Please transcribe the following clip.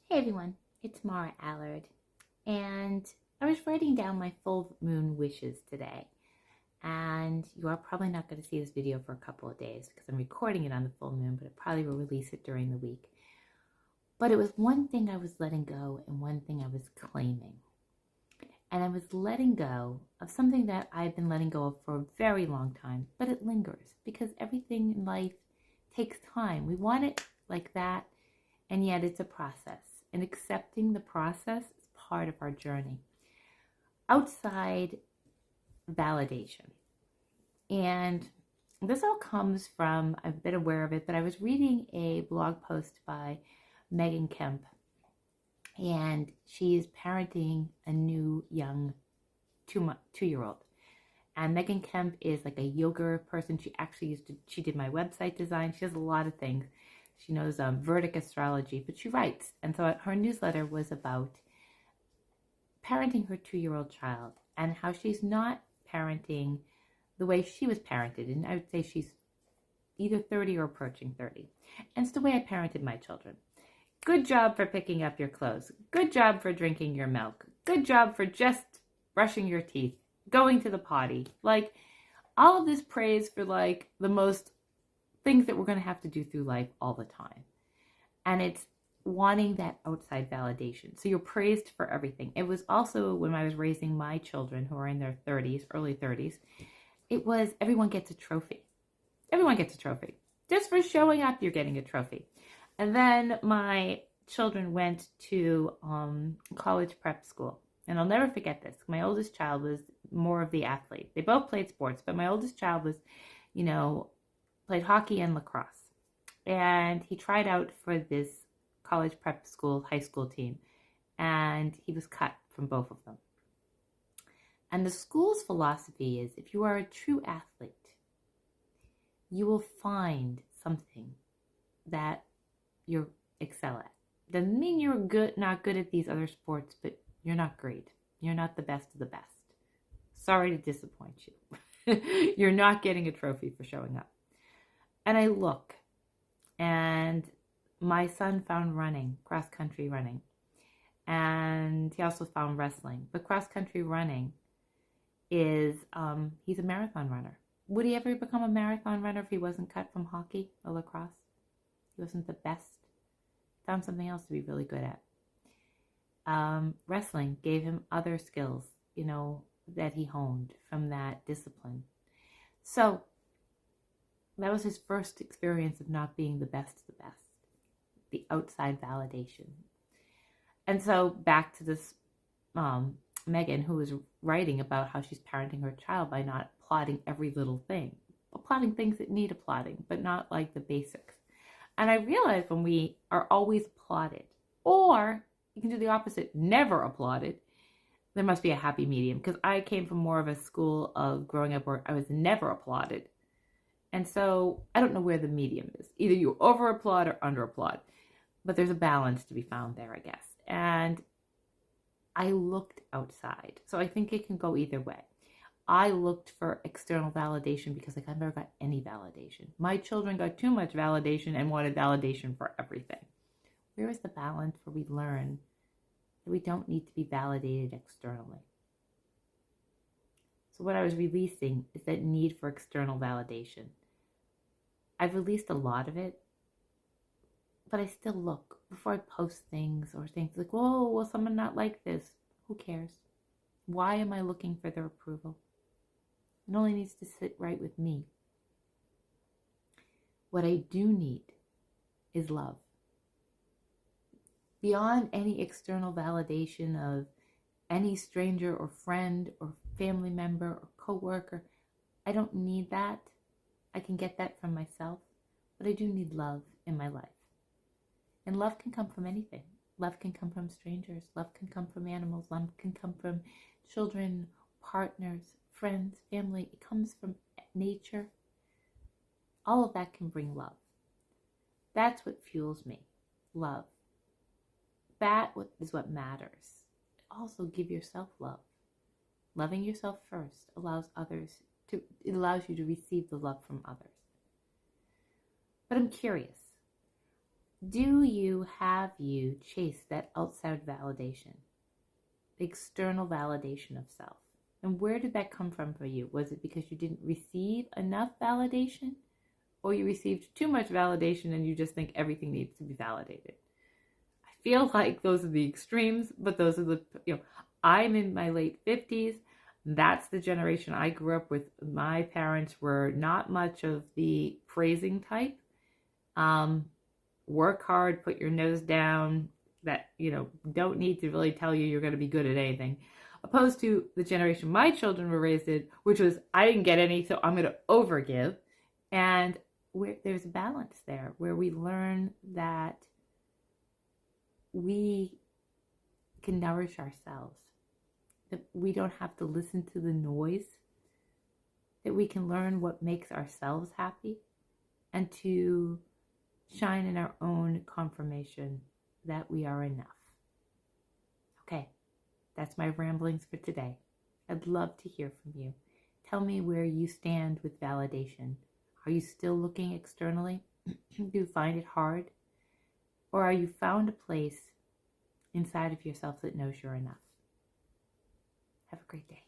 Hey everyone, it's Mara Allard, and I was writing down my full moon wishes today. And you are probably not going to see this video for a couple of days because I'm recording it on the full moon, but I probably will release it during the week. But it was one thing I was letting go and one thing I was claiming. And I was letting go of something that I've been letting go of for a very long time, but it lingers because everything in life takes time. We want it like that, and yet it's a process. And accepting the process is part of our journey. Outside validation. And this all comes from, I've been aware of it, but I was reading a blog post by Megan Kemp, and she's parenting a new young two-year-old. And Megan Kemp is like a yoga person. She did my website design. She does a lot of things. She knows Vedic astrology, but she writes. And so her newsletter was about parenting her 2-year-old child and how she's not parenting the way she was parented. And I would say she's either 30 or approaching 30. And it's the way I parented my children. Good job for picking up your clothes. Good job for drinking your milk. Good job for just brushing your teeth, going to the potty. Like, all of this praise for like the most things that we're going to have to do through life all the time. And it's wanting that outside validation. So you're praised for everything. It was also when I was raising my children who are in their 30s, early 30s, it was everyone gets a trophy. Everyone gets a trophy. Just for showing up, you're getting a trophy. And then my children went to college prep school. And I'll never forget this. My oldest child was more of the athlete. They both played sports, but my oldest child was, played hockey and lacrosse. And he tried out for this college prep school, high school team. And he was cut from both of them. And the school's philosophy is if you are a true athlete, you will find something that you excel at. Doesn't mean you're not good at these other sports, but you're not great. You're not the best of the best. Sorry to disappoint you. You're not getting a trophy for showing up. And I look, and my son found running, cross-country running. And he also found wrestling. But cross-country running is, he's a marathon runner. Would he ever become a marathon runner if he wasn't cut from hockey or lacrosse? He wasn't the best. Found something else to be really good at. Wrestling gave him other skills, that he honed from that discipline. So that was his first experience of not being the best of the best, the outside validation. And so back to this Megan, who was writing about how she's parenting her child by not applauding every little thing, applauding things that need applauding, but not like the basics. And I realized when we are always applauded, or you can do the opposite, never applauded, there must be a happy medium. Because I came from more of a school of growing up where I was never applauded. And so I don't know where the medium is. Either you over applaud or under applaud. But there's a balance to be found there, I guess. And I looked outside. So I think it can go either way. I looked for external validation because I never got any validation. My children got too much validation and wanted validation for everything. Where is the balance where we learn that we don't need to be validated externally? So what I was releasing is that need for external validation. I've released a lot of it, but I still look before I post things or things like, whoa, will someone not like this? Who cares? Why am I looking for their approval? It only needs to sit right with me. What I do need is love. Beyond any external validation of any stranger or friend or family member or coworker, I don't need that. I can get that from myself, but I do need love in my life. And love can come from anything. Love can come from strangers. Love can come from animals. Love can come from children, partners, friends, family. It comes from nature. All of that can bring love. That's what fuels me. Love. That is what matters. Also, give yourself love. Loving yourself first allows you to receive the love from others. But I'm curious. have you chase that outside validation, the external validation of self? And where did that come from for you? Was it because you didn't receive enough validation, or you received too much validation and you just think everything needs to be validated? I feel like those are the extremes, but those are the, I'm in my late 50s. That's the generation I grew up with. My parents were not much of the praising type. Work hard, put your nose down, that, don't need to really tell you you're going to be good at anything. Opposed to the generation my children were raised in, which was, I didn't get any, so I'm going to overgive. And there's a balance there where we learn that we can nourish ourselves, that we don't have to listen to the noise, that we can learn what makes ourselves happy, and to shine in our own confirmation that we are enough. Okay, that's my ramblings for today. I'd love to hear from you. Tell me where you stand with validation. Are you still looking externally? Do you find it hard? Or are you found a place inside of yourself that knows you're enough? Have a great day.